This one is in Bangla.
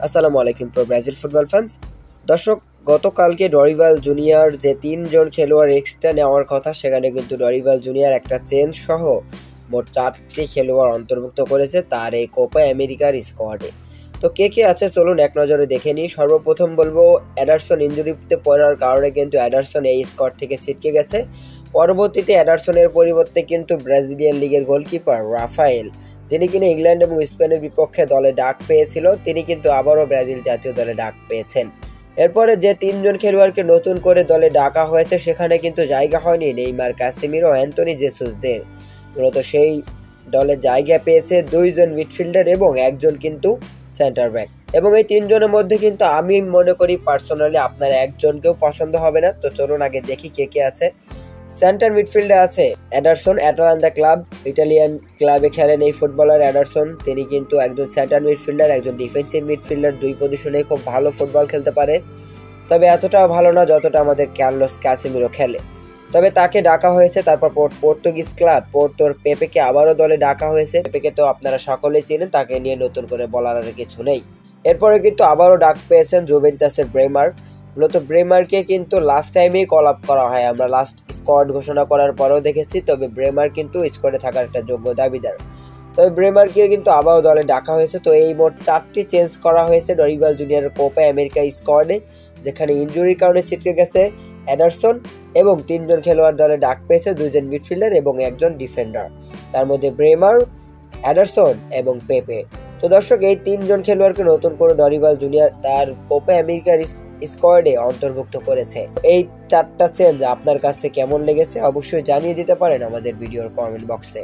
আসসালামু আলাইকুম প্রো ব্রাজিল ফুটবল ফ্যান্স। দর্শক, গতকালকে ডরিভাল জুনিয়র যে 3 জন খেলোয়াড় এক্সট্রা নেওয়ার কথা, সেখানে কিন্তু ডরিভাল জুনিয়র একটা চেঞ্জ সহ মোট 4টি খেলোয়াড় অন্তর্ভুক্ত করেছে তার এই কোপা আমেরিকার স্কোয়াডে। তো কে কে আছে চলুন এক নজরে দেখে নিই। সর্বপ্রথম বলবো এডারসন ইনজুরিতে পড়ার কারণে কিন্তু এডারসন এই স্কোয়াড থেকে ছিটকে গেছে। পরবর্তীতে এডারসনের পরিবর্তে কিন্তু ব্রাজিলিয়ান লিগের গোলকিপার রাফায়েল, যিনি কিনা ইংল্যান্ড এবং স্পেনের বিপক্ষে দলে ডাক পেয়েছিল, তিনি কিন্তু আবারও ব্রাজিল জাতীয় দলে ডাক পেয়েছেন। এরপরে যে 3জন খেলোয়াড়কে নতুন করে দলে ডাকা হয়েছে, সেখানে কিন্তু জায়গা হয়নি নেইমার, কাসেমিরো, অ্যান্টনি জেসুসদের। মূলত সেই দলে জায়গা পেয়েছে 2জন মিডফিল্ডার এবং একজন কিন্তু সেন্টার ব্যাক। এবং এই 3জনের মধ্যে কিন্তু আমি মনে করি পার্সোনালি আপনার একজনকেও পছন্দ হবে না। তো চলুন আগে দেখি কে কে আছে। সেন্টার মিডফিল্ডে আছে এডারসন, অ্যাটালান্টা ক্লাব, ইটালিয়ান ক্লাবে খেলেন এই ফুটবলার এডারসন। তিনি কিন্তু একজন সেন্টার মিডফিল্ডার, একজন ডিফেন্সিভ মিডফিল্ডার, দুই পজিশনে খুব ভালো ফুটবল খেলতে পারে। তবে এতটাও ভালো না যতটা আমাদের কার্লোস কাসেমিরো খেলে। তবে তাকে ডাকা হয়েছে। তারপর পর্তুগিজ ক্লাব পোর্তোর পেপেকে আবারও দলে ডাকা হয়েছে। পেপেকে তো আপনারা সকলেই চিনেন, তাকে নিয়ে নতুন করে বলার আর কিছু নেই। এরপরে কিন্তু আবারও ডাক পেয়েছেন জুভেন্টাসের ব্রেমার। মূলত ব্রেমারকে কিন্তু লাস্ট টাইমেই কল আপ করা হয়, আমরা লাস্ট স্কোয়াড ঘোষণা করার পরেও দেখেছি। তবে ব্রেমার কিন্তু স্কোয়াডে থাকার একটা যোগ্য দাবিদার। তবে ব্রেমারকে কিন্তু আবারও দলে ডাকা হয়েছে। তো এই মোট 4টি চেঞ্জ করা হয়েছে ডরিভাল জুনিয়রের কোপা আমেরিকা স্কোয়াডে, যেখানে ইনজুরির কারণে ছিটকে গেছে এডারসন এবং 3জন খেলোয়াড় দলে ডাক পেয়েছে, 2জন মিডফিল্ডার এবং একজন ডিফেন্ডার, তার মধ্যে ব্রেমার, এডারসন এবং পেপে। তো দর্শক, এই 3জন খেলোয়াড়কে নতুন করে ডরিভাল জুনিয়র তার কোপা আমেরিকার স্কোয়াডে অন্তর্ভুক্ত করেছে। এই 4টা চেঞ্জ আপনার কাছে কেমন লেগেছে অবশ্যই জানিয়ে দিতে পারেন আমাদের ভিডিওর কমেন্ট বক্সে।